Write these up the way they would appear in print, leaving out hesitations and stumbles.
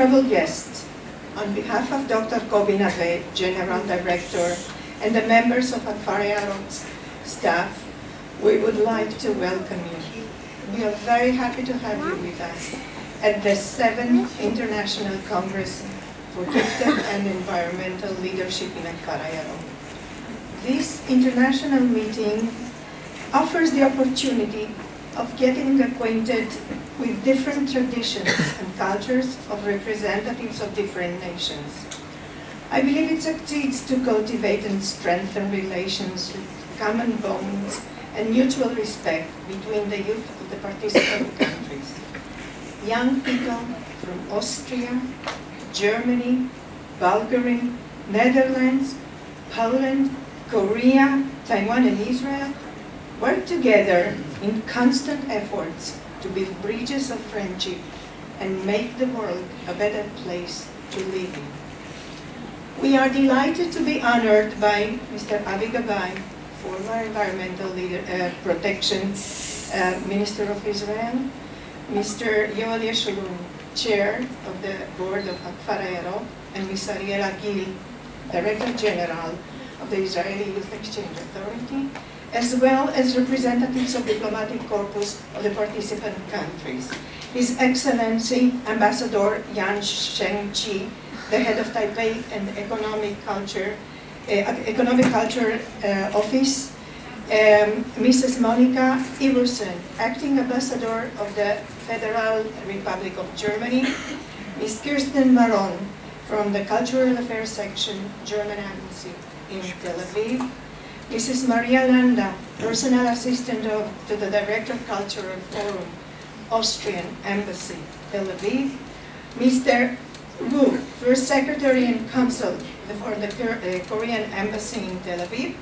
honorable guests, on behalf of Dr. Kobi Nave, General Director, and the members of Hakfar Hayarok's staff, we would like to welcome you. We are very happy to have you with us at the 7th International Congress for Gifted and Environmental Leadership in Hakfar Hayarok. This international meeting offers the opportunity of getting acquainted with different traditions and cultures of representatives of different nations. I believe it succeeds to cultivate and strengthen relations with common bonds and mutual respect between the youth of the participant countries. Young people from Austria, Germany, Bulgaria, Netherlands, Poland, Korea, Taiwan, and Israel work together in constant efforts to build bridges of friendship and make the world a better place to live in. We are delighted to be honored by Mr. Avi Gabai, former Environmental Protection Minister of Israel, Mr. Yoel Yeshurun, Chair of the Board of Hakfar Hayarok, and Ms. Ariella Gill, Director General of the Israeli Youth Exchange Authority, as well as representatives of diplomatic corpus of the participant countries. His Excellency Ambassador Yan Sheng-Chi, the head of Taipei and Economic Culture Office, Mrs. Monika Iwersen-Acting Ambassador of the Federal Republic of Germany, Ms. Kirsten Maron from the Cultural Affairs Section, German Embassy in Tel Aviv, Mrs. Maria Landa, Personal Assistant to the Director of Cultural Forum, Austrian Embassy, Tel Aviv, Mr. Wu, First Secretary and Consul for the Korean Embassy in Tel Aviv,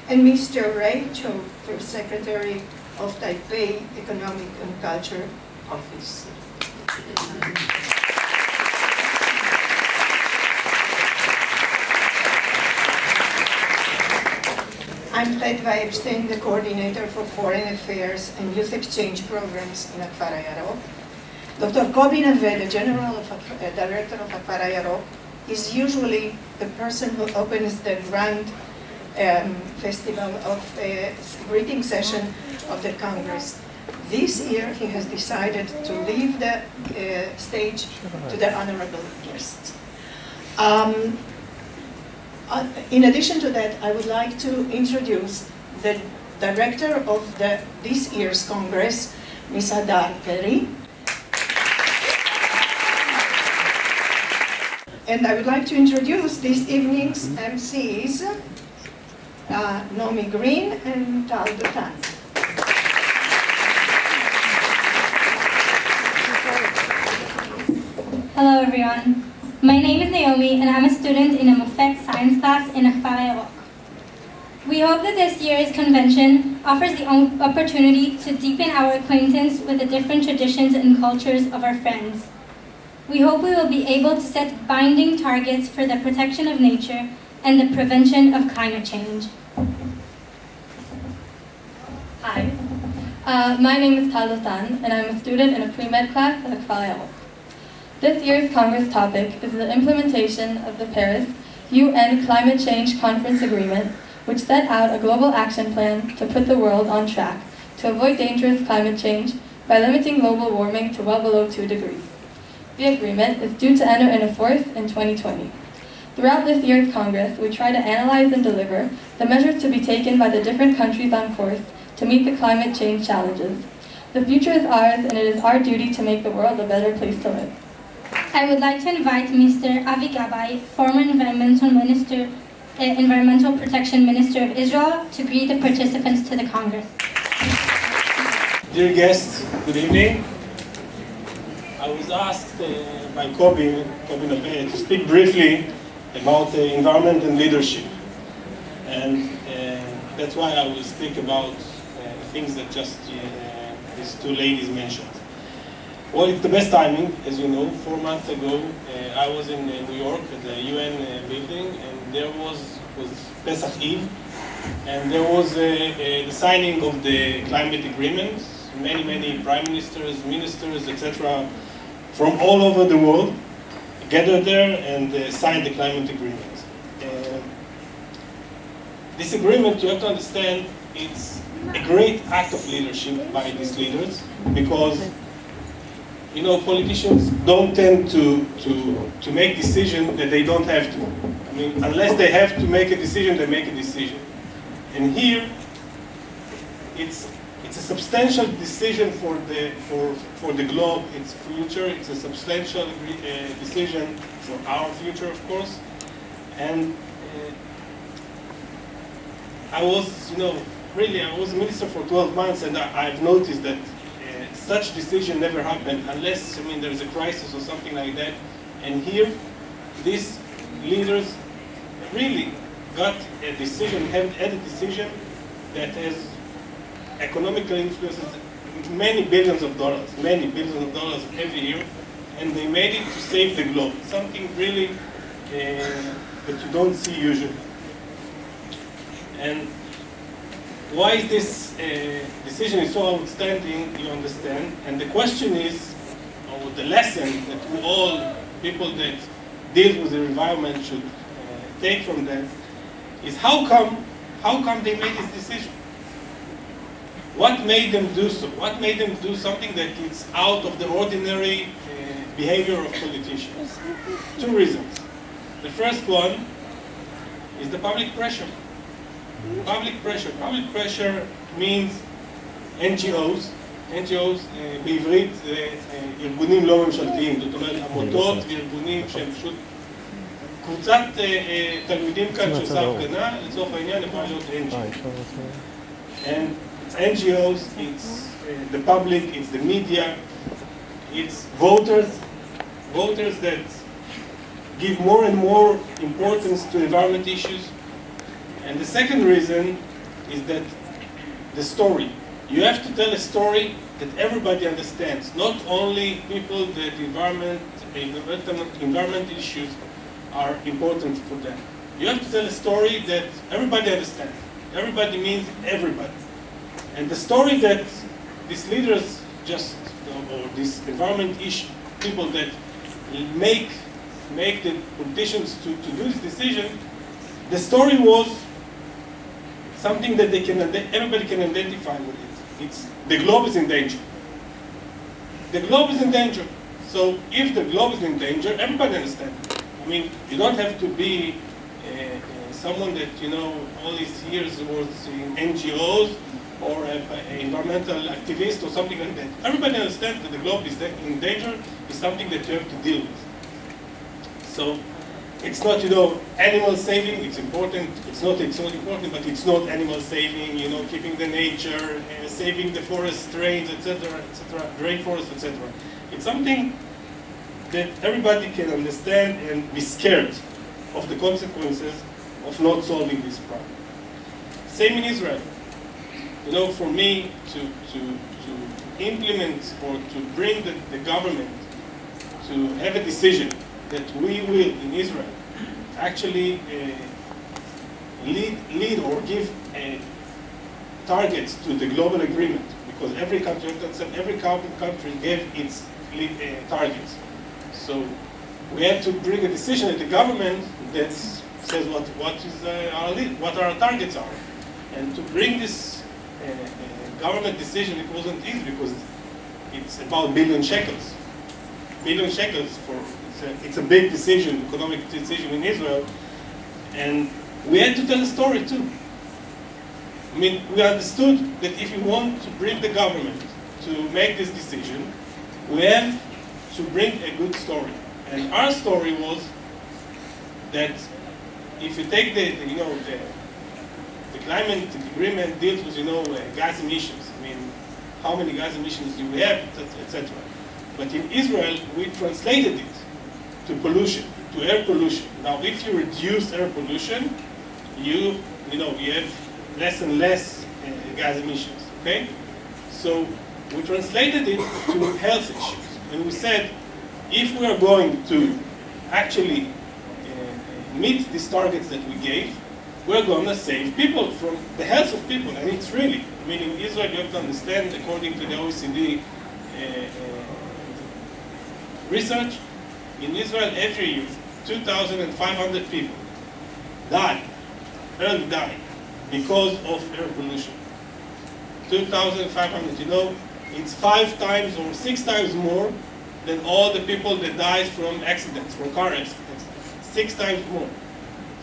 and Mr. Ray Cho, First Secretary of Taipei Economic and Culture Office. I'm Ted Weibstein, the Coordinator for Foreign Affairs and Youth Exchange Programs in Hakfar Hayarok. Dr. Kobi Nave, the Director of Hakfar Hayarok, is usually the person who opens the grand festival of greeting session of the Congress. This year, he has decided to leave the stage to the honorable guests. In addition to that, I would like to introduce the director of this year's Congress, Ms. Hadar Perry. And I would like to introduce this evening's MCs, Nomi Green and Tal Dutan. Hello everyone. My name is Naomi and I'm a student in a Mofet science class in Hakfar Hayarok. We hope that this year's convention offers the opportunity to deepen our acquaintance with the different traditions and cultures of our friends. We hope we will be able to set binding targets for the protection of nature and the prevention of climate change. Hi, my name is Tal Dutan and I'm a student in a pre-med class at Hakfar Hayarok. This year's Congress topic is the implementation of the Paris UN Climate Change Conference Agreement, which set out a global action plan to put the world on track to avoid dangerous climate change by limiting global warming to well below 2 degrees. The agreement is due to enter into force in 2020. Throughout this year's Congress, we try to analyze and deliver the measures to be taken by the different countries on course to meet the climate change challenges. The future is ours, and it is our duty to make the world a better place to live. I would like to invite Mr. Avi Gabai, former Environmental Protection Minister of Israel, to greet the participants to the Congress. Dear guests, good evening. I was asked by Kobi Nave to speak briefly about environment and leadership. And that's why I will speak about the things that just these two ladies mentioned. Well, it's the best timing, as you know. 4 months ago, I was in New York at the UN building, and there was Pesach Eve, and there was the signing of the climate agreement. Many prime ministers, ministers, etc., from all over the world. gathered there and signed the climate agreement. This agreement, you have to understand, it's a great act of leadership by these leaders, because politicians don't tend to make decisions that they don't have to. I mean, unless they have to make a decision, they make a decision. And here, it's a substantial decision for the globe, its future. It's a substantial decision for our future, of course. And I was, I was a minister for 12 months, and I've noticed that such decision never happened unless, there's a crisis or something like that. And here, these leaders really got a decision, had a decision that has economical influences many billions of dollars every year, and they made it to save the globe. Something really that you don't see usually. And why is this decision is so outstanding, you understand? And the question is, or the lesson that we all, people that deal with the environment should take from that, is how come they made this decision? What made them do so? What made them do something that is out of the ordinary behavior of politicians? Two reasons. The first one is the public pressure. Public pressure means NGOs, בעברית זה ארגונים לא ממשלתיים, זאת אומרת עמותות וארגונים שהם פשוט קבוצת תלמידים כאן שעושה הפגנה, לצורך העניין יכולה להיות NGOs. And it's NGOs, it's the public, it's the media, it's voters that give more and more importance to environment issues. And the second reason is that the story. You have to tell a story that everybody understands, not only people that environment issues are important for them. You have to tell a story that everybody understands. Everybody means everybody. And the story that these leaders or these environment issue people that make the politicians to do this decision, the story was something that everybody can identify with it. It's the globe is in danger. The globe is in danger. So if the globe is in danger, everybody understands. I mean, you don't have to be someone that all these years was in NGOs or an environmental activist or something like that. Everybody understands that the globe is in danger. Is something that you have to deal with. So it's not, animal saving, it's important. It's not important, but it's not animal saving, keeping the nature, saving the forest drains, etc., rainforest, etc. It's something that everybody can understand and be scared of the consequences of not solving this problem. Same in Israel. For me to implement or to bring the government to have a decision that we will, in Israel, actually lead or give targets to the global agreement, because every country gave its targets. So we have to bring a decision at the government that says what our targets are. And to bring this government decision, it wasn't easy because it's about $1 billion shekels. $1 billion shekels it's a big decision, economic decision in Israel, and we had to tell a story too. I mean, we understood that if you want to bring the government to make this decision, we have to bring a good story. And our story was that if you take the climate agreement deals with gas emissions. I mean, how many gas emissions do we have, etc. But in Israel, we translated it to pollution, to air pollution. Now, if you reduce air pollution, you have less and less gas emissions, okay? So we translated it to health issues. And we said, if we are going to actually meet these targets that we gave, we're going to save people from the health of people. And it's really, I mean, in Israel, you have to understand, according to the OECD research, In Israel, every year, 2,500 people die, early die, because of air pollution. 2,500, you know, it's 5 times or 6 times more than all the people that died from accidents, from car accidents. 6 times more.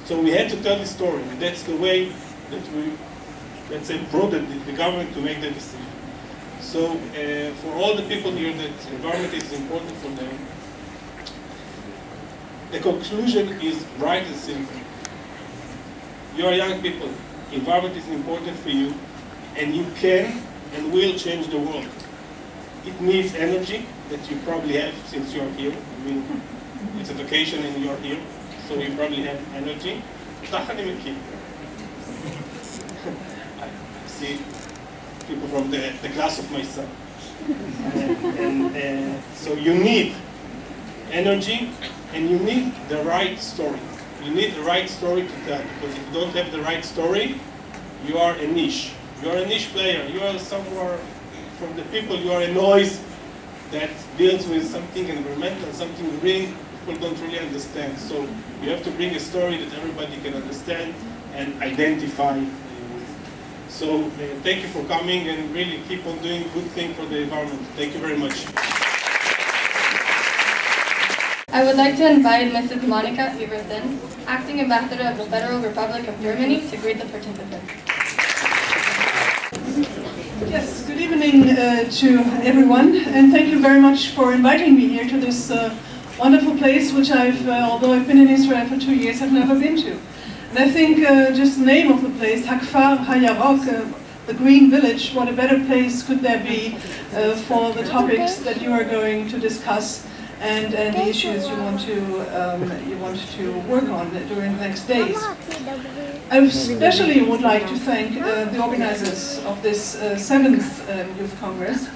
So we had to tell the story, and that's the way that we, let's say, prodded the government to make the decision. So for all the people here that environment is important for them, the conclusion is bright and simple. You are young people, environment is important for you, and you can and will change the world. It needs energy that you probably have since you are here. I mean, it's a vacation and you are here, so you probably have energy. I see people from the class of my son. So you need energy and you need the right story. You need the right story to tell, because if you don't have the right story, you are a niche. You are a niche player. You are somewhere from the people, you are a noise that deals with something environmental, something green, people don't really understand. So you have to bring a story that everybody can understand and identify with. So thank you for coming and really keep on doing good thing for the environment. Thank you very much. I would like to invite Mrs. Monika Iwersen, Acting Ambassador of the Federal Republic of Germany, to greet the participants. Yes, good evening to everyone, and thank you very much for inviting me here to this wonderful place, which although I've been in Israel for 2 years, I've never been to. And I think just the name of the place, Hakfar Hayarok, the Green Village, what a better place could there be for the topics that you are going to discuss and the issues you want to work on during the next days. I especially would like to thank the organizers of this 7th Youth Congress,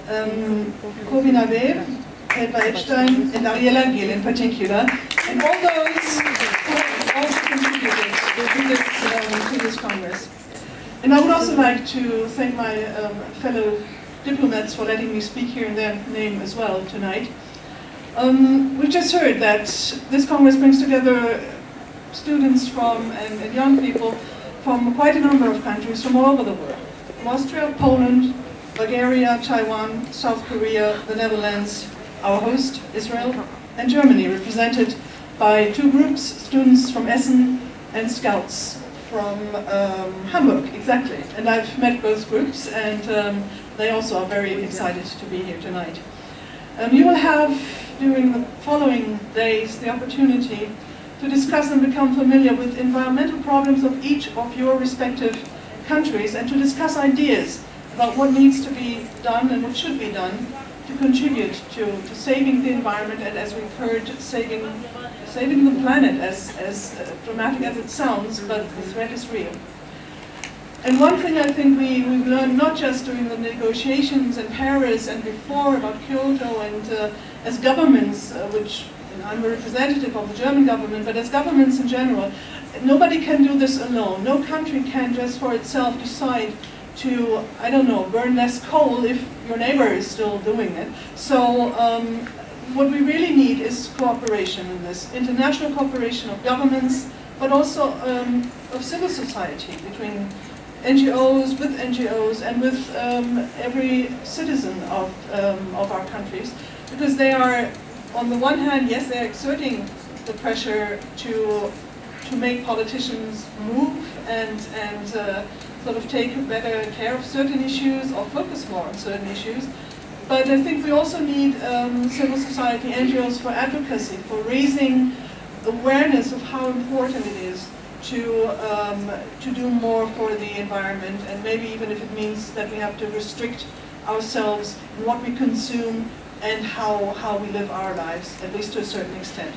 Aviv, Iwersen-Acting, and Ariella Gill in particular, and all those who have also contributed to this Congress. And I would also like to thank my fellow diplomats for letting me speak here in their name as well tonight. We just heard that this Congress brings together students from and young people from quite a number of countries from all over the world. From Austria, Poland, Bulgaria, Taiwan, South Korea, the Netherlands, our host, Israel, and Germany, represented by 2 groups, students from Essen and scouts from Hamburg, exactly. And I've met both groups, and they also are very excited to be here tonight. You will have, during the following days, the opportunity to discuss and become familiar with environmental problems of each of your respective countries, and to discuss ideas about what needs to be done and what should be done to contribute to saving the environment, and, as we've heard, saving the planet, as dramatic as it sounds, but the threat is real. And one thing I think we've learned, not just during the negotiations in Paris and before about Kyoto, and as governments, which I'm a representative of the German government, but as governments in general, nobody can do this alone. No country can just for itself decide to, I don't know, burn less coal if your neighbor is still doing it. So what we really need is cooperation in this, international cooperation of governments, but also of civil society, between NGOs, with NGOs, and with every citizen of our countries, because they are, on the one hand, yes, they're exerting the pressure to make politicians move and sort of take better care of certain issues or focus more on certain issues. But I think we also need civil society, NGOs, for advocacy, for raising awareness of how important it is to do more for the environment, and maybe even if it means that we have to restrict ourselves in what we consume and how we live our lives, at least to a certain extent.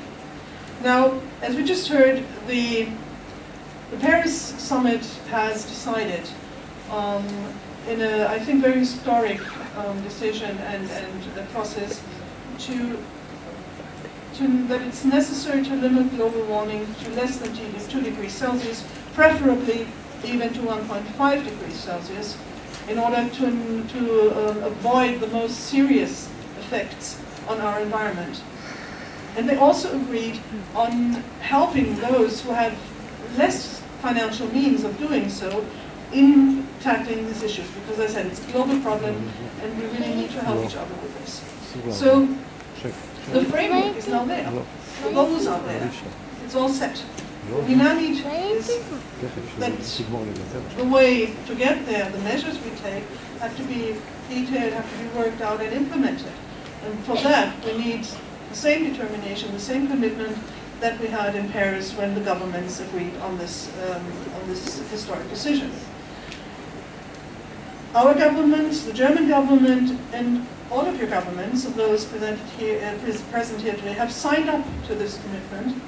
Now, as we just heard, the Paris summit has decided in a, I think, very historic decision and a process that it's necessary to limit global warming to less than 2 degrees Celsius, preferably even to 1.5 degrees Celsius, in order to avoid the most serious effects on our environment. And they also agreed on helping those who have less financial means of doing so in tackling these issues, because as I said, it's a global problem and we really need to help each other with this. So the framework is now there, the goals are there, it's all set. What we now need is that the way to get there, the measures we take, have to be detailed, have to be worked out and implemented. And for that, we need the same determination, the same commitment that we had in Paris when the governments agreed on this historic decision. Our government, the German government, and all of your governments, of those present here today, have signed up to this commitment.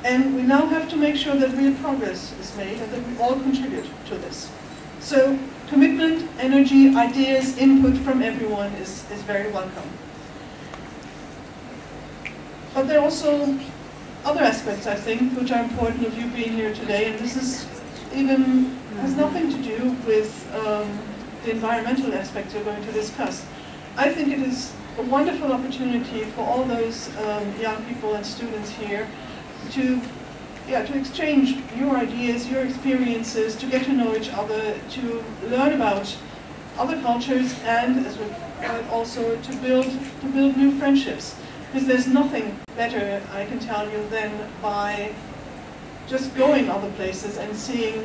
And we now have to make sure that real progress is made and that we all contribute to this. So commitment, energy, ideas, input from everyone is very welcome. But there are also other aspects, I think, which are important of you being here today, and this is even has nothing to do with the environmental aspects you're going to discuss. I think it is a wonderful opportunity for all those young people and students here to exchange your ideas, your experiences, to get to know each other, to learn about other cultures, and as also to build new friendships. Because there's nothing better, I can tell you, than by just going other places and seeing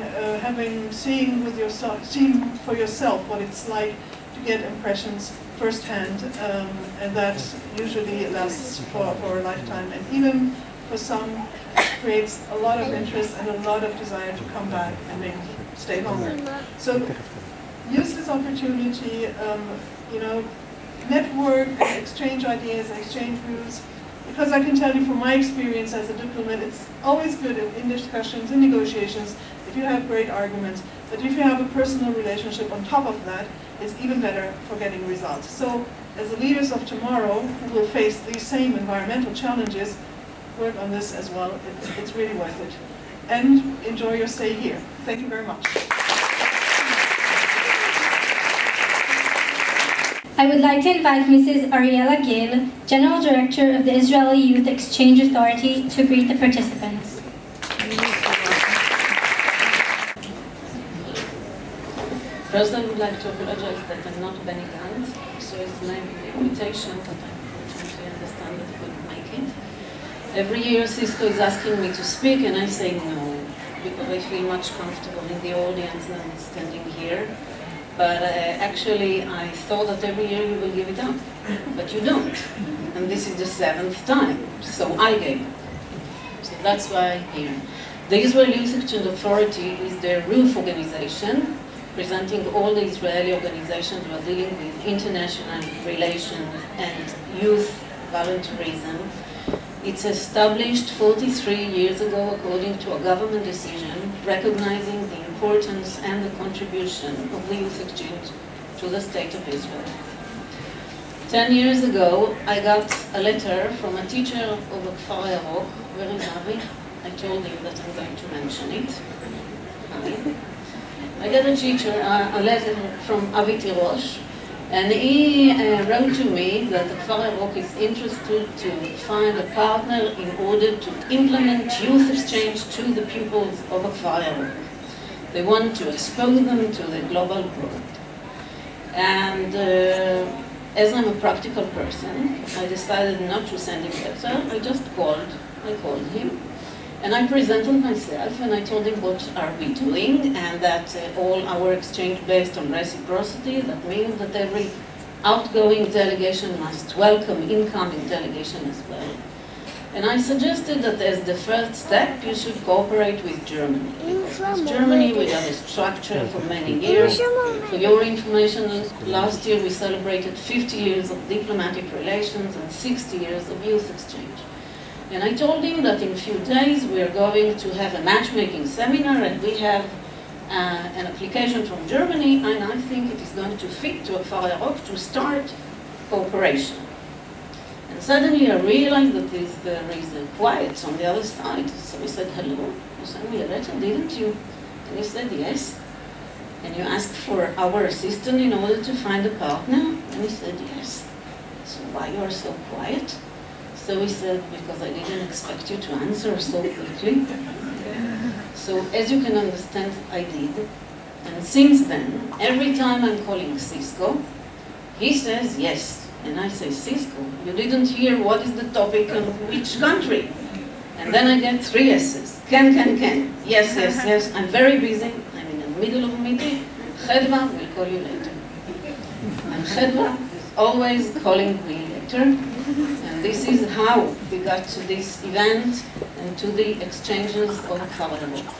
for yourself what it's like to get impressions firsthand, and that usually lasts for a lifetime, and even for some creates a lot of interest and a lot of desire to come back and maybe stay longer. So use this opportunity, network, and exchange ideas, and exchange views, because I can tell you from my experience as a diplomat, it's always good in discussions, in negotiations, if you have great arguments, but if you have a personal relationship on top of that, it's even better for getting results. So as the leaders of tomorrow who will face these same environmental challenges, work on this as well. It's really worth it. And enjoy your stay here. Thank you very much. I would like to invite Mrs. Ariella Gill, General Director of the Israeli Youth Exchange Authority, to greet the participants. First, I would like to apologize that I'm not Benny Gantz, so it's maybe the invitation, but I unfortunately understand that I couldn't make it. Every year Cisco is asking me to speak and I say no, because I feel much comfortable in the audience than standing here. But actually I thought that every year you will give it up, but you don't. And this is the 7th time, so I gave it. So that's why I'm here. The Israeli Youth Exchange Authority is the roof organization, presenting all the Israeli organizations who are dealing with international relations and youth volunteerism. It's established 43 years ago according to a government decision recognizing the importance and the contribution of the youth exchange to the state of Israel. 10 years ago, I got a letter from a teacher of Hakfar Hayarok. Where is Aviv? I told him that I'm going to mention it. Aviv. I got a letter from Aviv, and he wrote to me that Hakfar Hayarok is interested to find a partner in order to implement youth exchange to the pupils of Hakfar Hayarok. They want to expose them to the global world. And as I'm a practical person, I decided not to send him a letter. I just called. I called him. And I presented myself and I told him what are we doing, and that all our exchange based on reciprocity. That means that every outgoing delegation must welcome incoming delegation as well. And I suggested that as the first step you should cooperate with Germany. Because with Germany we have a structure for many years. For your information, last year we celebrated 50 years of diplomatic relations and 60 years of youth exchange. And I told him that in a few days we are going to have a matchmaking seminar and we have an application from Germany, and I think it is going to fit to Hakfar Hayarok to start cooperation. And suddenly I realized that there is a quiet on the other side. So he said, hello, you sent me a letter, didn't you? And he said, yes. And you asked for our assistance in order to find a partner? And he said, yes. So why you are so quiet? So he said, because I didn't expect you to answer so quickly. So as you can understand, I did. And since then, every time I'm calling Cisco, he says yes. And I say, Cisco, you didn't hear what is the topic of which country? And then I get 3 S's. Can. Yes, yes, yes. I'm very busy. I'm in the middle of a meeting. Chedva will call you later. And Chedva is always calling me later. And this is how we got to this event and to the exchanges of Hakfar Hayarok.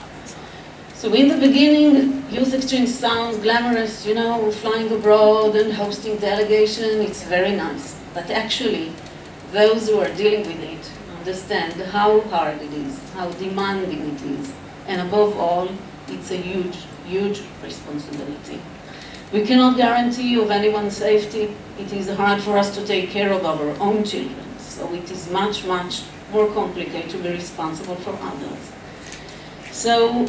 So in the beginning, youth exchange sounds glamorous, you know, flying abroad and hosting delegation, it's very nice. But actually, those who are dealing with it understand how hard it is, how demanding it is, and above all, it's a huge, huge responsibility. We cannot guarantee of anyone's safety. It is hard for us to take care of our own children, so it is much, much more complicated to be responsible for others. So,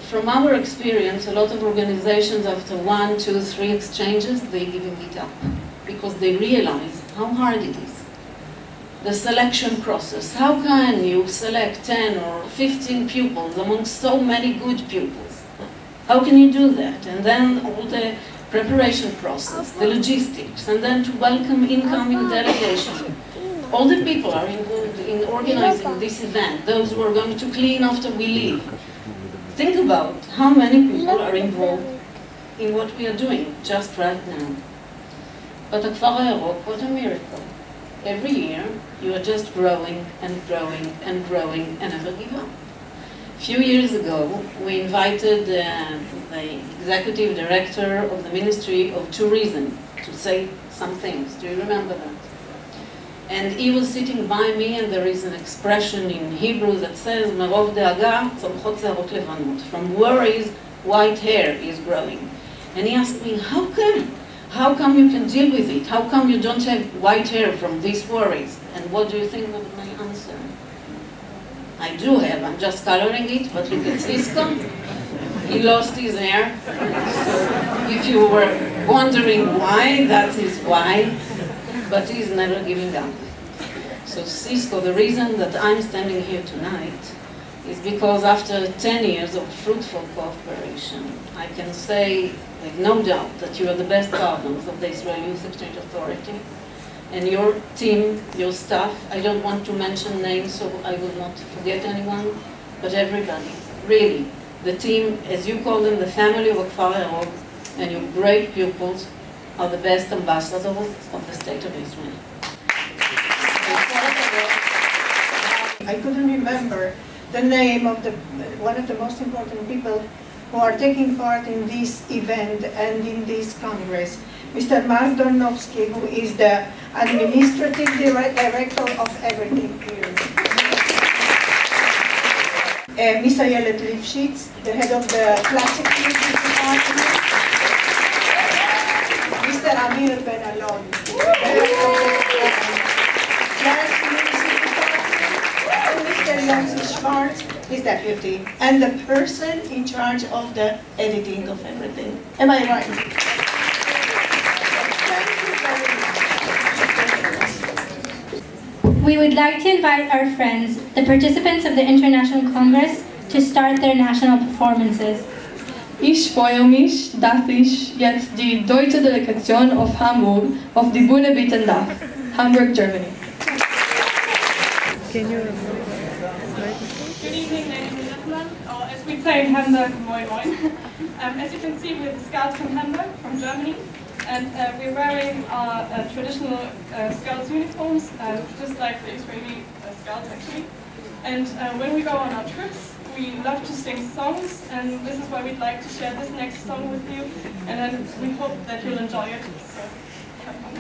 from our experience, a lot of organizations, after 1, 2, 3 exchanges, they're giving it up because they realize how hard it is. The selection process, how can you select 10 or 15 pupils among so many good pupils? How can you do that? And then all the preparation process, the logistics, and then to welcome incoming delegation. All the people are involved in organizing this event, those who are going to clean after we leave. Think about how many people are involved in what we are doing just right now. But Hakfar Hayarok, what a miracle. Every year, you are just growing and growing and growing and never give up. A few years ago, we invited the executive director of the Ministry of Tourism to say some things. Do you remember that? And he was sitting by me, and there is an expression in Hebrew that says, "Merov de'aga tzomchot she'arot levanot." From worries, white hair is growing. And he asked me, how come? How come you can deal with it? How come you don't have white hair from these worries? And what do you think of my answer? I do have, I'm just coloring it, but look at Cisco. He lost his hair. So if you were wondering why, that is why. But he's never giving up. So Cisco, the reason that I'm standing here tonight is because after 10 years of fruitful cooperation, I can say with no doubt that you are the best partners of the Israel Youth Exchange Authority. And your team, your staff, I don't want to mention names so I will not forget anyone, but everybody, really, the team, as you call them, the family of Hakfar Hayarok, and your great pupils, are the best ambassadors of the State of Israel. I couldn't remember the name of one of the most important people who are taking part in this event and in this Congress, Mr. Mark Dornovsky, who is the administrative director of everything here. Ms. Ariella Gill, the head of the classic music department. Mr. Amir Ben Alon, and Mr. Yossi Schwartz, his deputy, and the person in charge of the editing of everything. Am I right? We would like to invite our friends, the participants of the International Congress, to start their national performances. Ich freue mich, dass ich jetzt die deutsche Delegation auf Hamburg auf die Bühne bitten darf. Hamburg, Germany. Good evening, ladies and gentlemen, or as we say in Hamburg, moin moin. As you can see, we're the Scouts from Hamburg, from Germany, and we're wearing our traditional Scouts uniforms, just like the Israeli Scouts actually. And when we go on our trips, we love to sing songs, and this is why we'd like to share this next song with you, and then we hope that you'll enjoy it. So, have fun.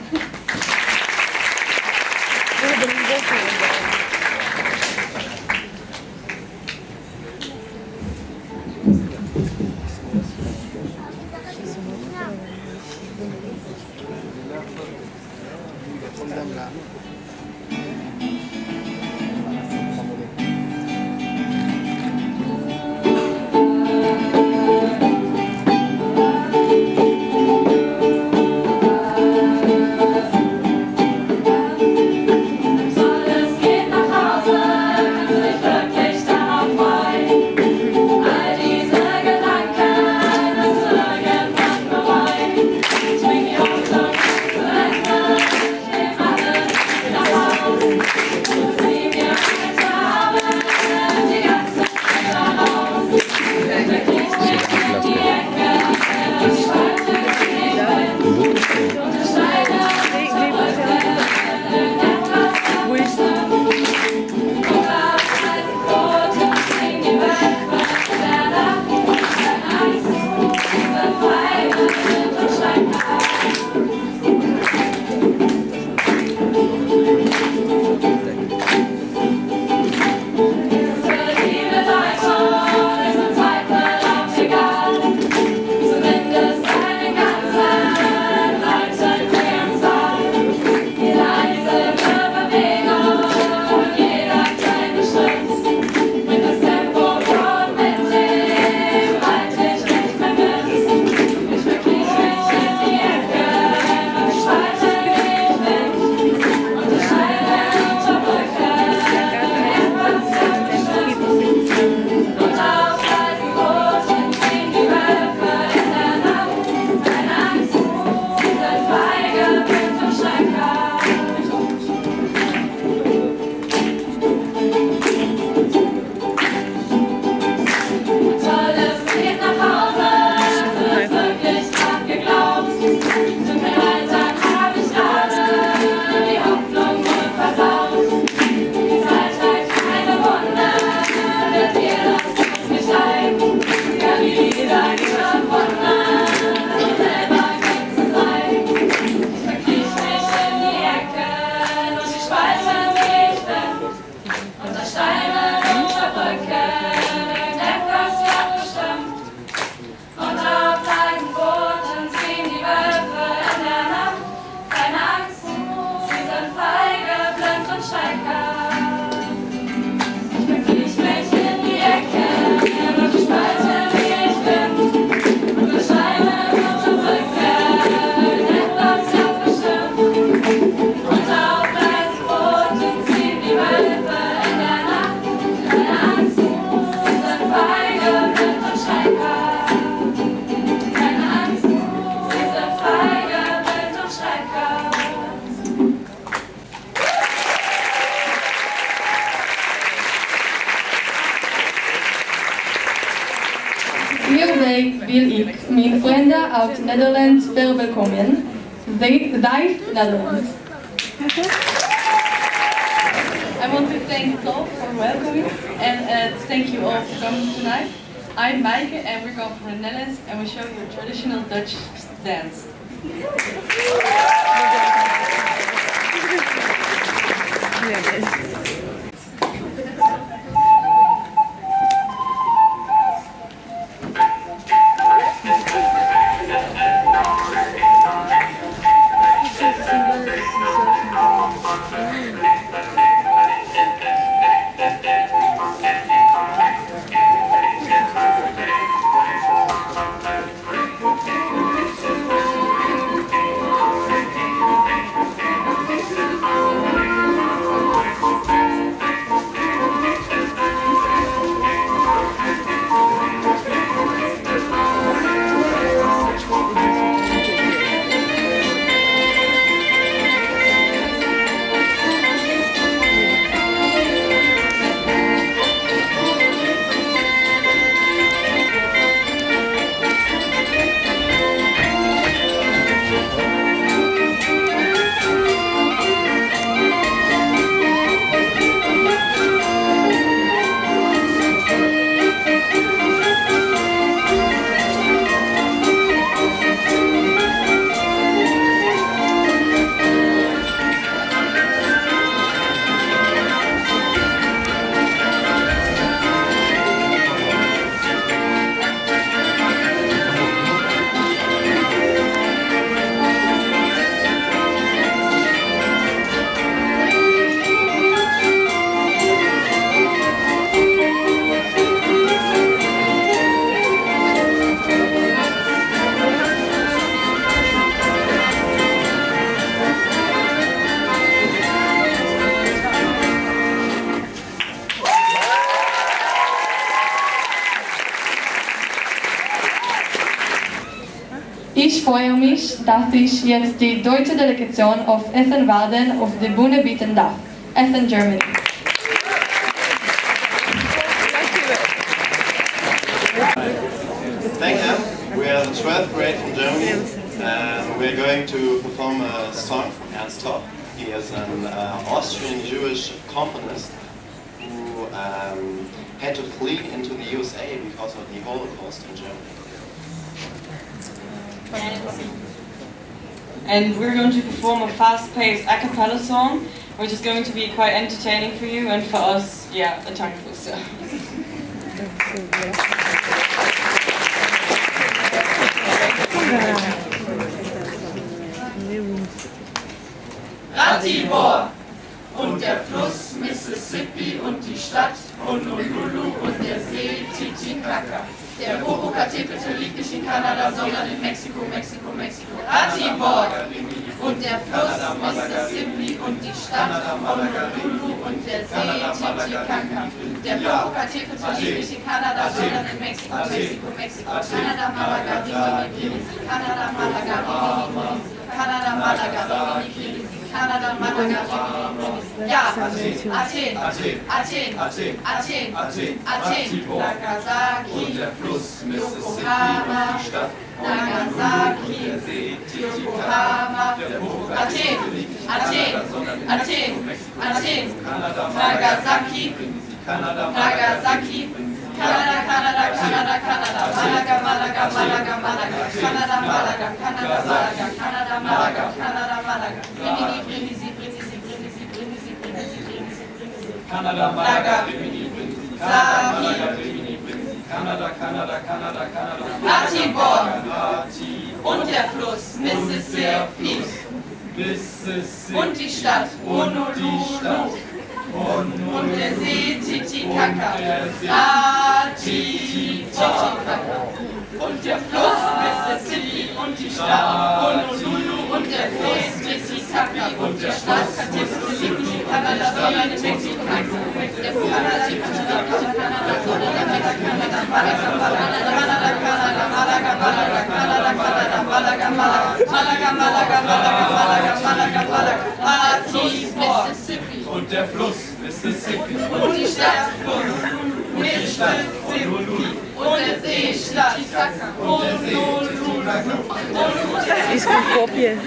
Hierbij wil ik mijn vrienden uit Nederland verwelkomen. Zij Netherlands. I want to thank you all for welcoming and thank you all for coming tonight. I'm Maaike and we're going from the Netherlands and we show you a traditional Dutch dance. Ich freue mich, dass ich jetzt die deutsche Delegation auf Essen-Walden auf die Bühne bieten darf. Essen, Germany. Thank you. We are the 12th grade from Germany and we are going to perform a song from Ernst Topp. He is an Austrian Jewish componist who had to flee into the USA because of the Holocaust in Germany. And we're going to perform a fast-paced a cappella song, which is going to be quite entertaining for you and for us, yeah, a tongue twister. Ratibor und der Fluss Mississippi und die Stadt Honolulu und der See Titicaca. Der Popocatépetl liegt nicht in Kanada, sondern in Mexiko, Mexiko, Mexiko. Ratibor und der Fluss Mississippi und die Stadt Honolulu und der See Titicaca. Der Popocatépetl liegt nicht in Kanada, sondern in Mexiko, Mexiko, Mexiko. Kanada, Malaga, Rimini, Kanada, Malaga, Rimini, Kanada, Malaga, Rimini, Kanada, Malaga, Rimini. Ja, Athen, Athen, Athen, Athen, Athen, Athen, Nagasaki, Yokohama, Nagasaki, Yokohama, Athen, Athen, Athen, Athen, Nagasaki, Nagasaki, Kanada, Kanada, Kanada, Kanada, Malaga, Malaga, Malaga, Malaga, Kanada, Malaga, Kanada, Malaga, Kanada, Malaga, Kanada, Malaga, Rimini, Brindisi, Brindisi, Brindisi, Brindisi, Brindisi, Brindisi, Brindisi, Kanada, Malaga, Rimini, Brindisi, Kanada, Rimini, Brindisi, Kanada, Kanada, Kanada, Kanada, Ratibor und der Fluss Mississippi und die Stadt Honolulu und der See Titicaca, Titicaca und der Fluss Mississippi und die Stadt Honolulu und der Fluss Mississippi und der Stadt Mississippi, Kanada, sondern in Mexiko, der Kanada, Kanada, sondern in Kanada, Malaga, Malaga, Malaga, Malaga, Malaga, Kanada, Kanada, Malaga, Malaga, Malaga, Malaga, Malaga, Malaga, Malaga, Mississippi und der Fluss Mississippi und die Stadt Mississippi und der See Stadt. Ist gut Kopie.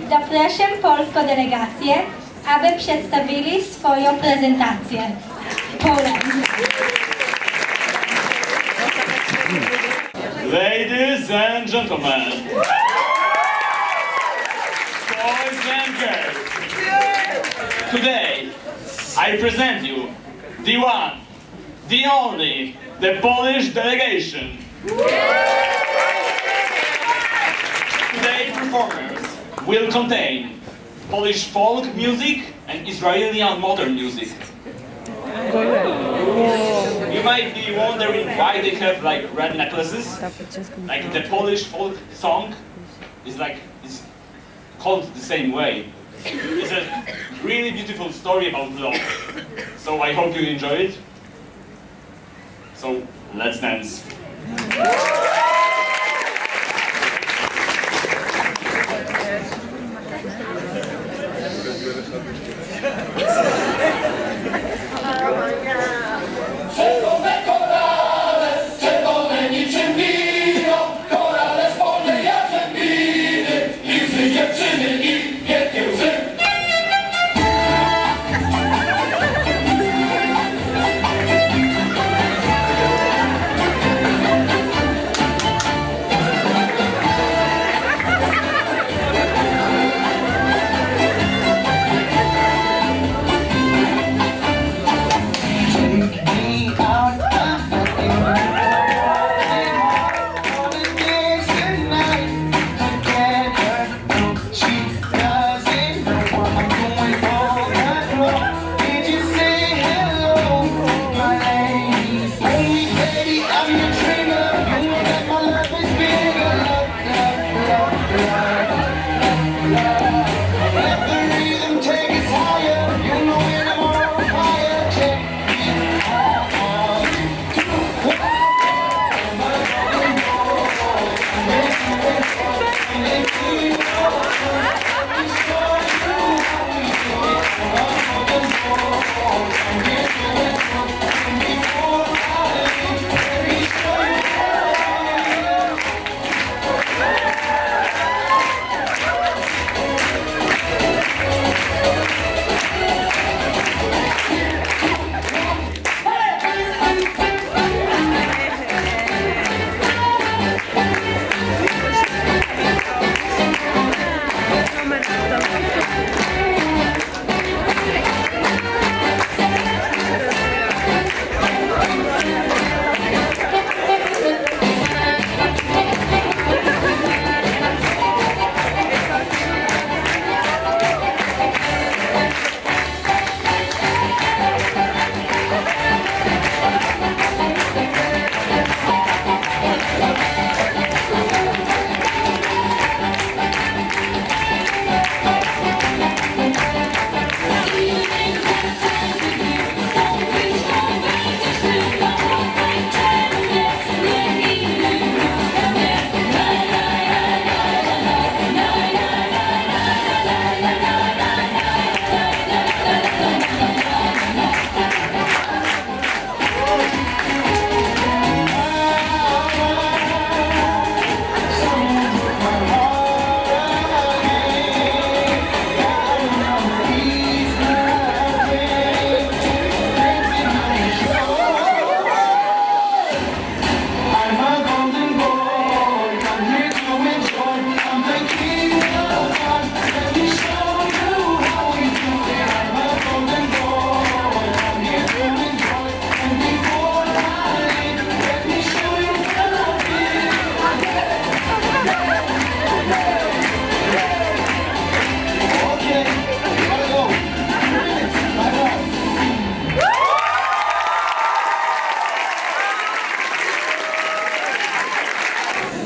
Zapraszam polską delegację, aby przedstawili swoją prezentację. Poland. Ladies and gentlemen, boys and girls, today I present you the one, the only, the Polish delegation. Today's performers will contain Polish folk music and Israeli modern music. You might be wondering why they have like red necklaces. Like the Polish folk song is called the same way. It's a really beautiful story about love. So I hope you enjoy it. So let's dance.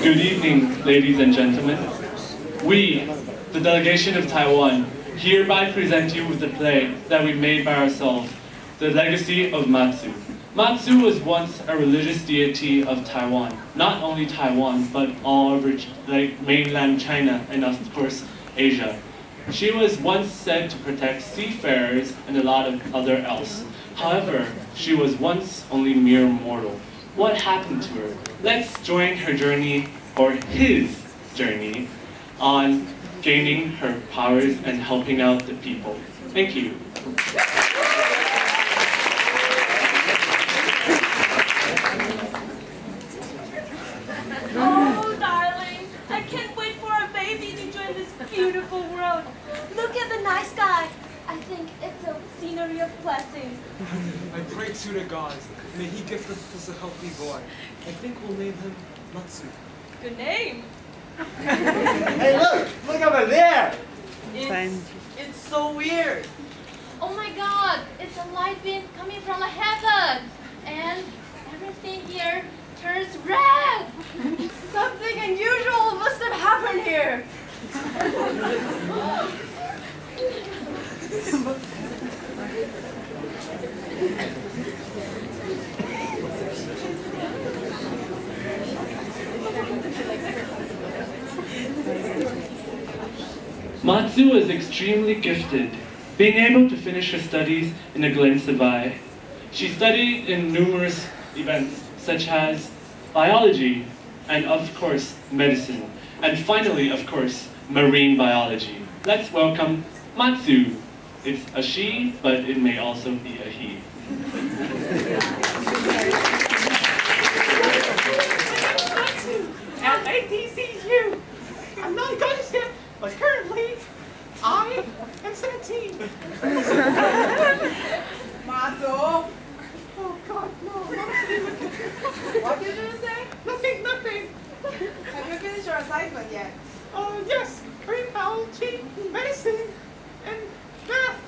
Good evening, ladies and gentlemen. We, the delegation of Taiwan, hereby present you with the play that we made by ourselves, The Legacy of Matsu. Matsu was once a religious deity of Taiwan. Not only Taiwan, but all over mainland China and of course Asia. She was once said to protect seafarers and a lot of other else. However, she was once only mere mortal. What happened to her? Let's join her journey, or his journey, on gaining her powers and helping out the people. Thank you. Oh, darling, I can't wait for our baby to join this beautiful world. Look at the nice sky. I think it's a scenery of blessing. I pray to the gods. May he gift us a healthy boy. I think we'll name him Matsu. Good name. Hey, look over there. It's so weird. Oh my God, it's a light beam coming from the heaven. And everything here turns red. Something unusual must have happened here. Matsu was extremely gifted, being able to finish her studies in a glimpse of eye. She studied in numerous events, such as biology, and of course, medicine, and finally, of course, marine biology. Let's welcome Matsu. It's a she, but it may also be a he. LATCU. I'm not going to skip, but currently, I am 17. Matsu. Oh God, no. What did you say? Nothing. Have you finished your assignment yet? Yes. Marine biology, medicine, and math.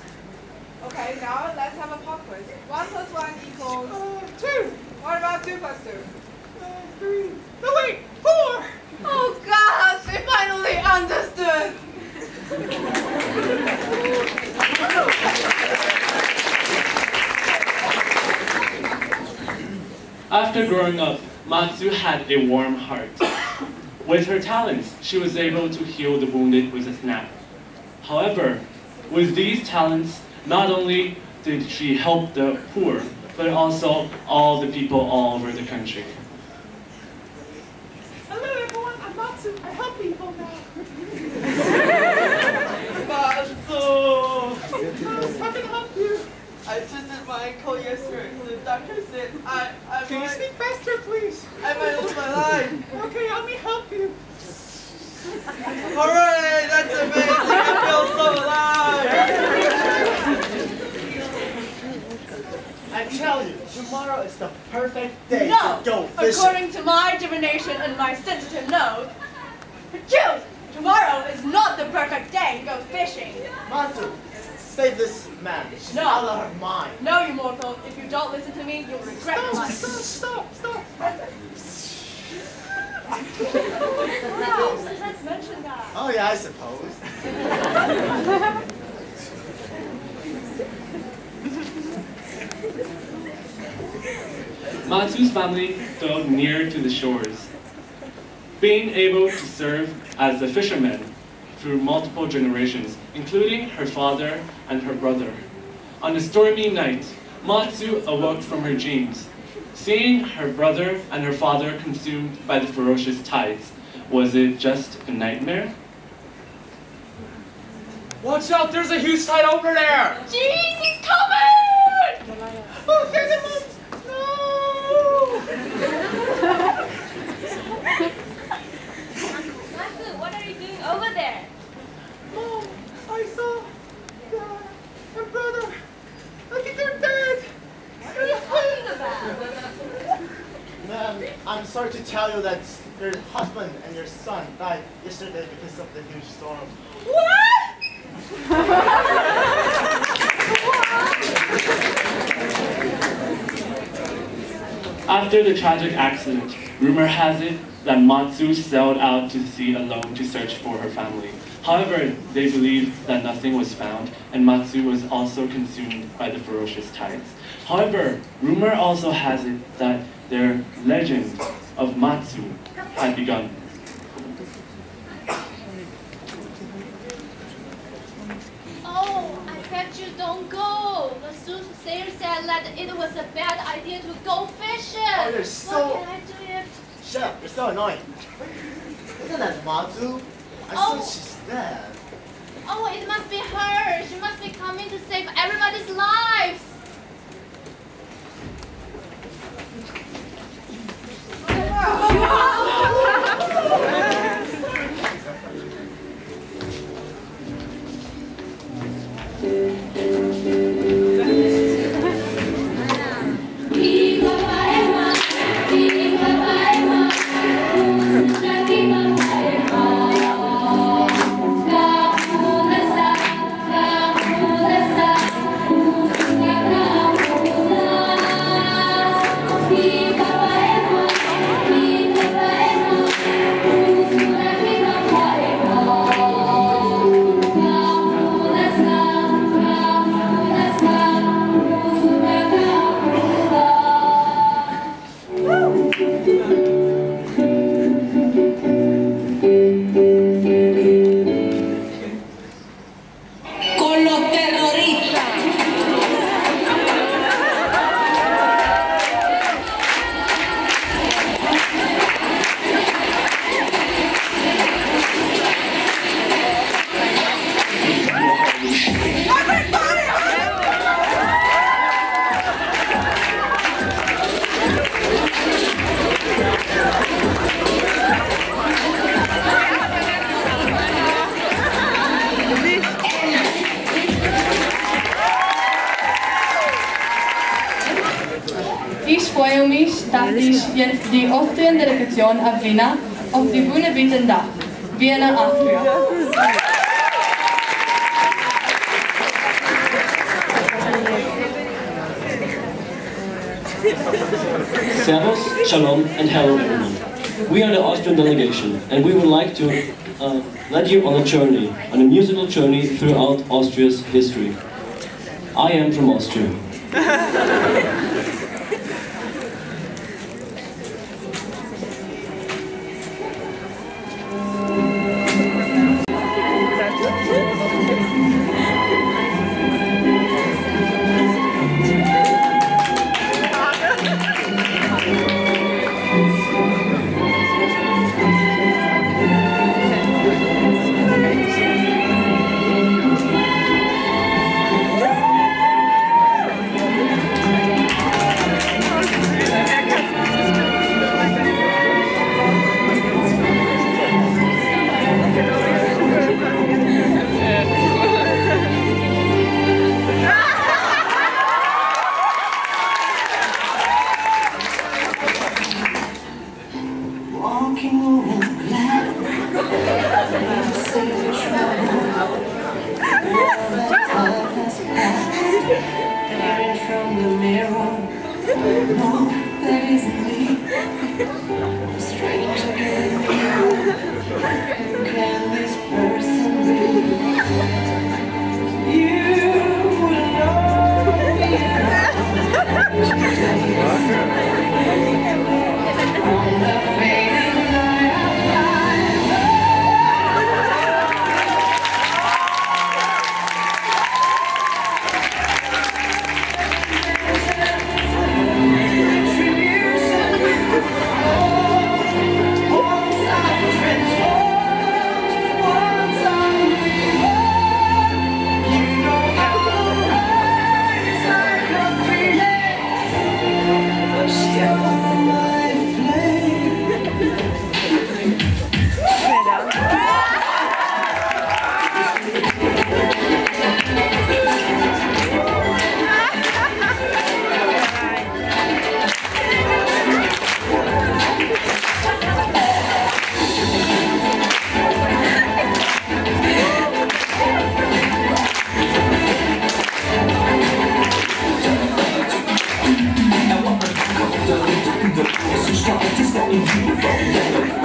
Okay, now let's have a pop quiz. 1 + 1 equals... 2. What about 2 + 2? 3. No, wait, 4. Oh gosh, I finally understood. After growing up, Matsu had a warm heart. With her talents, she was able to heal the wounded with a snap. However, with these talents, not only did she help the poor, but also all the people all over the country. Hello everyone, I'm Matsu. I help people now. Matsu! How can I help you? I visited my ankle yesterday. The doctor said Can you speak faster, please? I might lose my life. Okay, let me help you. Hooray! That's amazing! I feel so alive! I tell you, tomorrow is the perfect day No! to go fishing. According to my divination and my sensitive nose, tomorrow is not the perfect day to go fishing. Matsu, save this man. She's No. out of her mind. No, you mortal. If you don't listen to me, you'll regret your life. Stop. Let's mention that. Oh yeah, I suppose. Matsu's family dwelled near to the shores, being able to serve as a fisherman through multiple generations, including her father and her brother. On a stormy night, Matsu awoke from her dreams, seeing her brother and her father consumed by the ferocious tides. Was it just a nightmare? Watch out, there's a huge tide over there! Jeez, he's coming! Oh, there's a monster! Matsu, what are you doing over there? Mom, I saw my brother. Look at their bed. What are you talking about? Ma'am, I'm sorry to tell you that your husband and your son died yesterday because of the huge storm. What? After the tragic accident, rumor has it that Matsu sailed out to sea alone to search for her family. However, they believed that nothing was found, and Matsu was also consumed by the ferocious tides. However, rumor also has it that their legend of Matsu had begun. Oh, I bet you don't go. The soothsayer said that it was a bad idea to go fishing. Oh, you're so... What can I do if... Shut up, you're so annoying. Isn't that Matsu? I thought she's dead. Oh, it must be her. She must be coming to save everybody's lives. Ich freue mich, dass ich jetzt die Austrian-Delegation auf Vienna auf die Bühne bitten darf. Vienna, Austria. Servus, Shalom, and hello everyone. We are the Austrian delegation, and we would like to lead you on a journey, on a musical journey throughout Austria's history. I am from Austria. in the großen Stadt ist noch in Beautiful.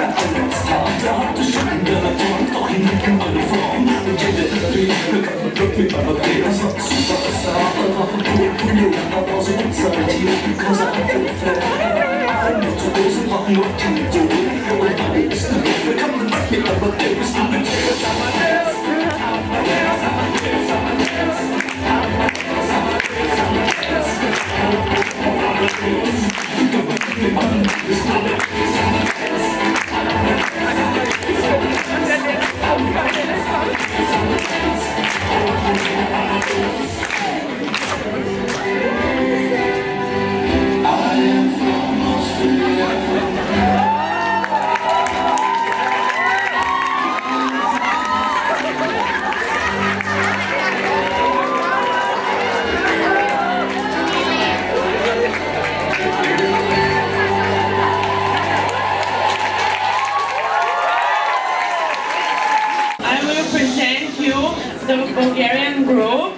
The Bulgarian group.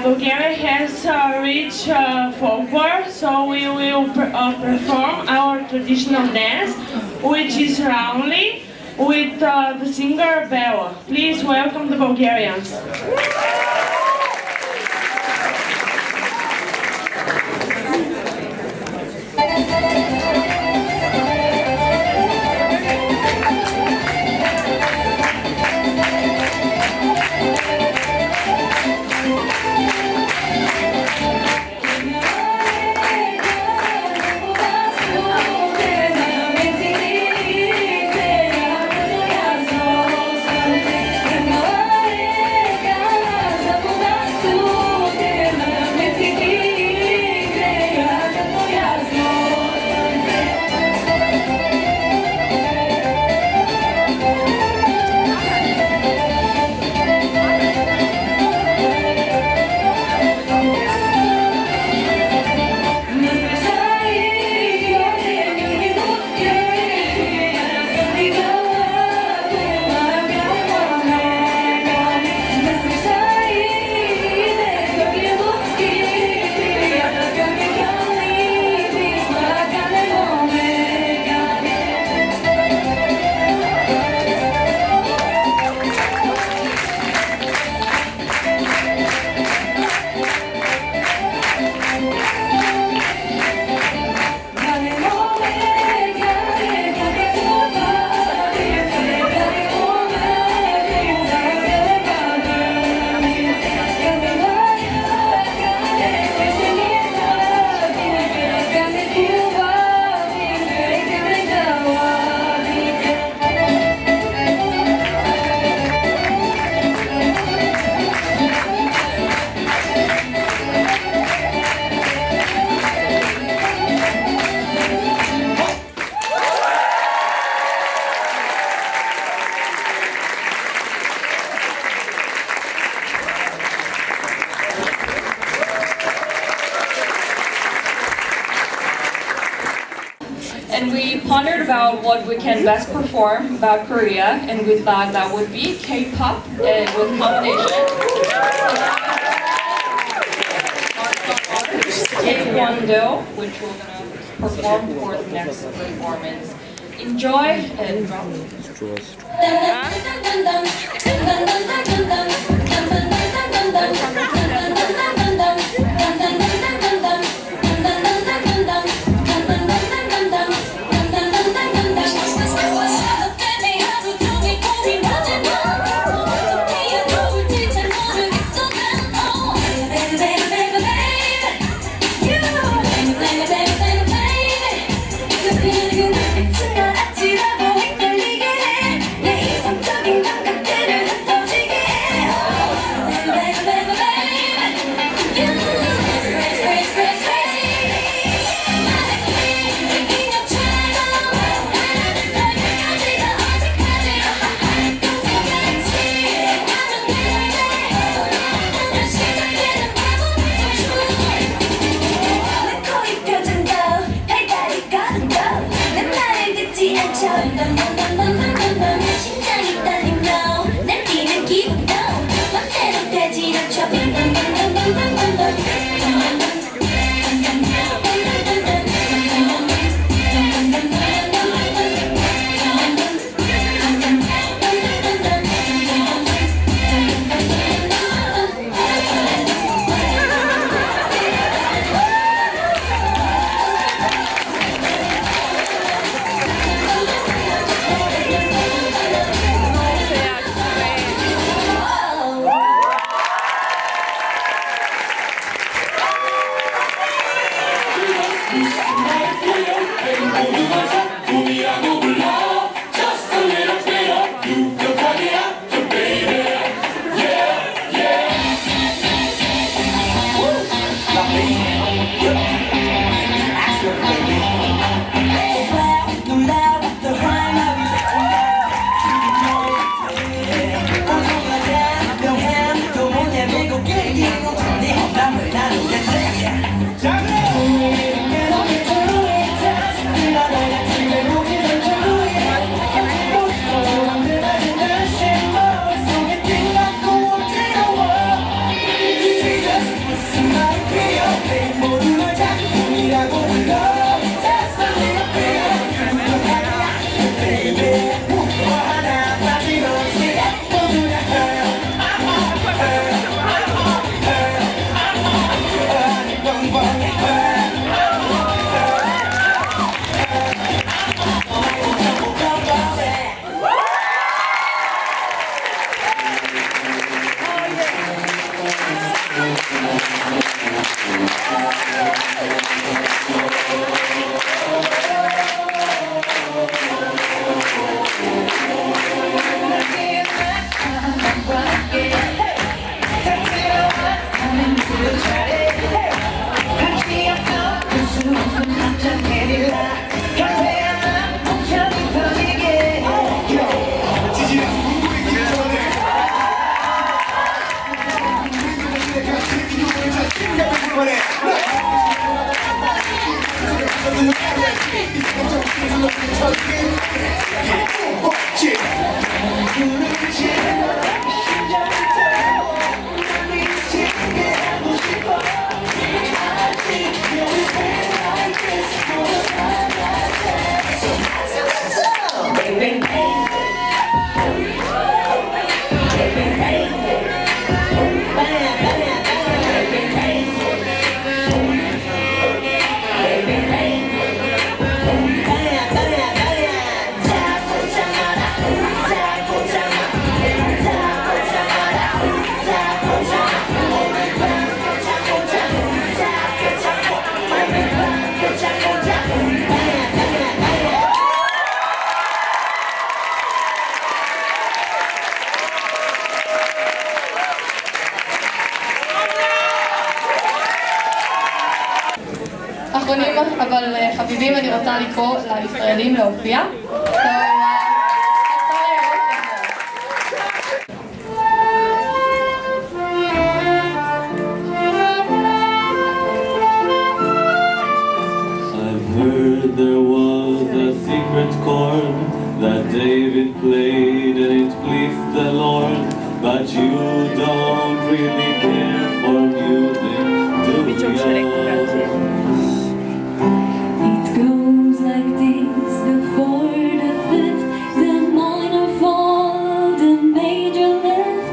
Bulgaria has rich folklore, so we will perform our traditional dance, which is roundly, with the singer Bella. Please welcome the Bulgarians. And we pondered about what we can best perform about Korea, and we thought that would be K-pop with combination. Taekwondo, which we're going to perform for the next performance. Enjoy and drop it. 아찔하고 헷갈리게 해 내 이성적인 감각들을 흩어지게 그것은 꿈이라고 불러. Just a little bit of you. 격하게 아픈 baby. Yeah, yeah. Not me. It's Axel, baby. 놀라 the rhyme of 명함 또 뭐냐 미국 얘기고 네 험담을 나누겠지. אחרונים אבל חביבים, אני רוצה לקרוא לישראלים להופיע. I've heard there was a secret chord that David played and it pleased the Lord, but you don't really care for music, do you? It goes like this, the fourth, the fifth, the minor fall, the major lift,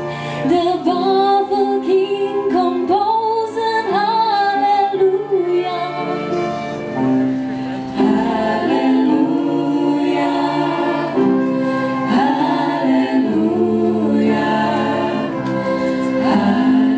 the baffled king composing hallelujah, hallelujah, hallelujah, hallelujah.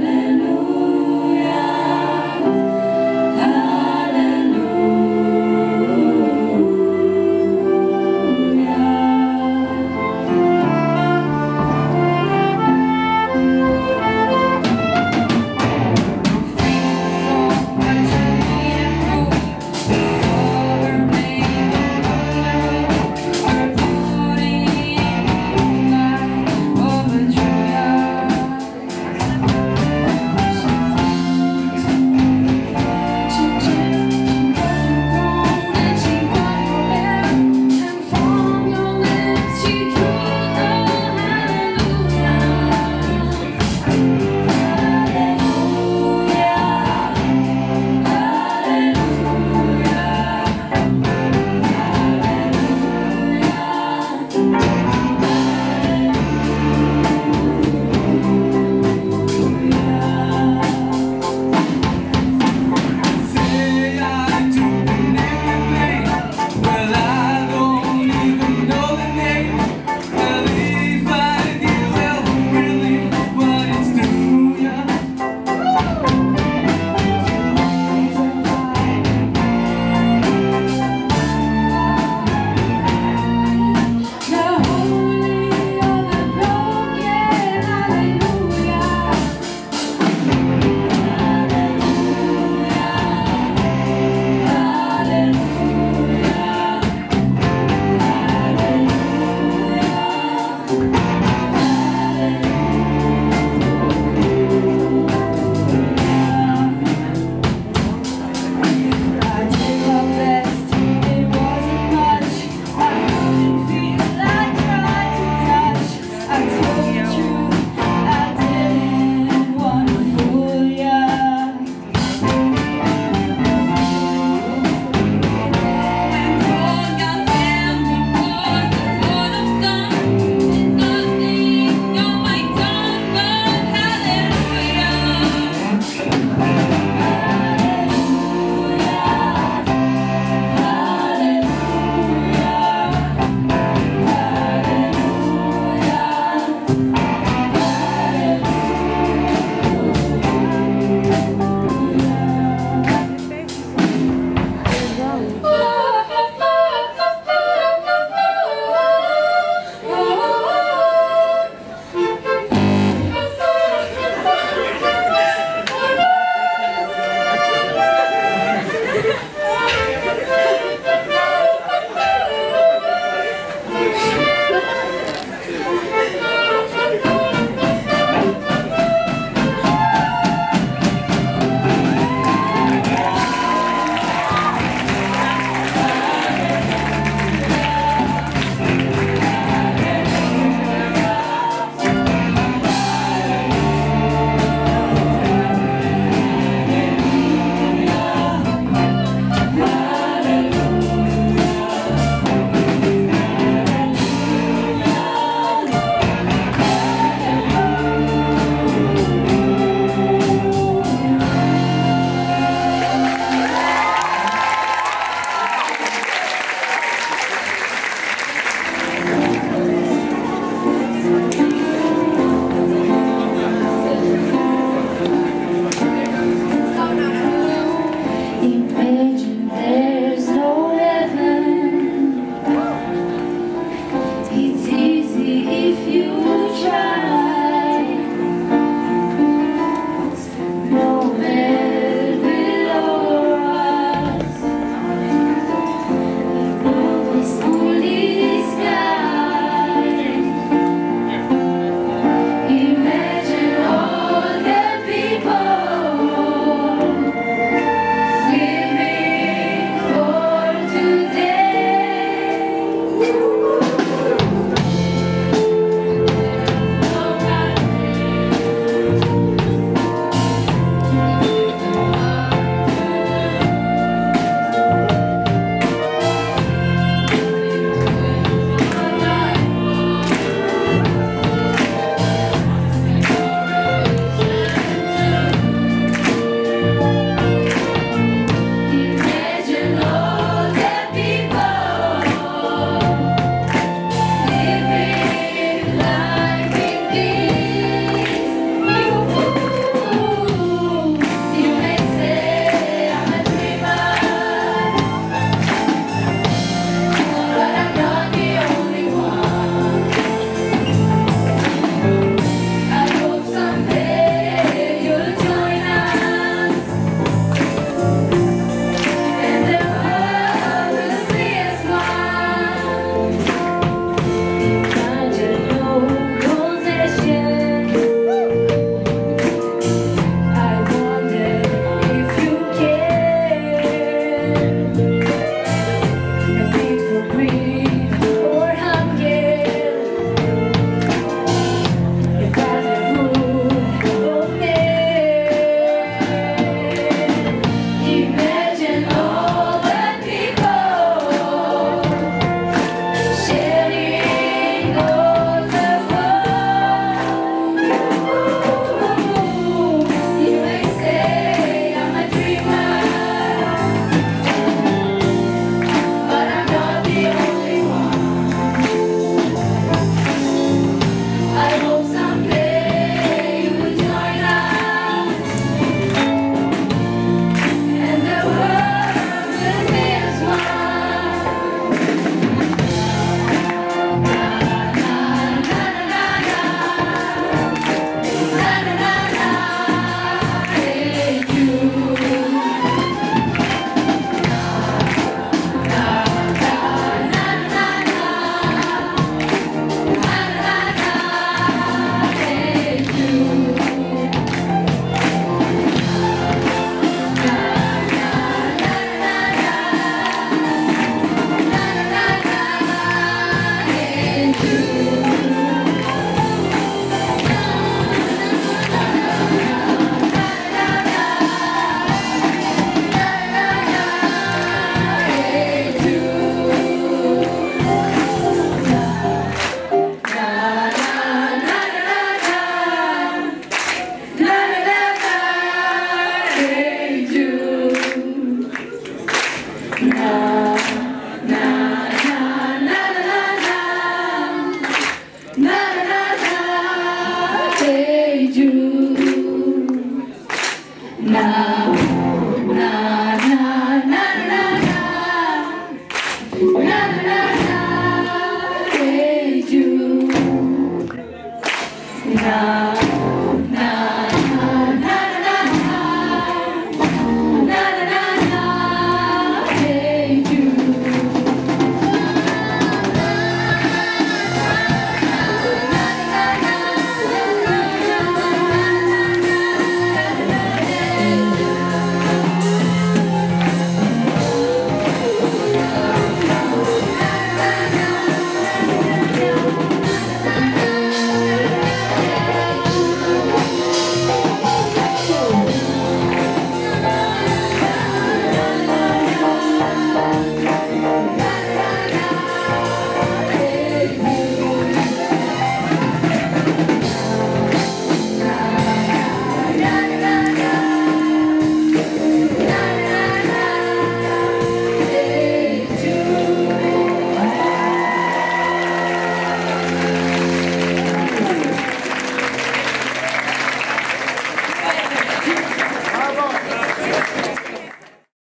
you.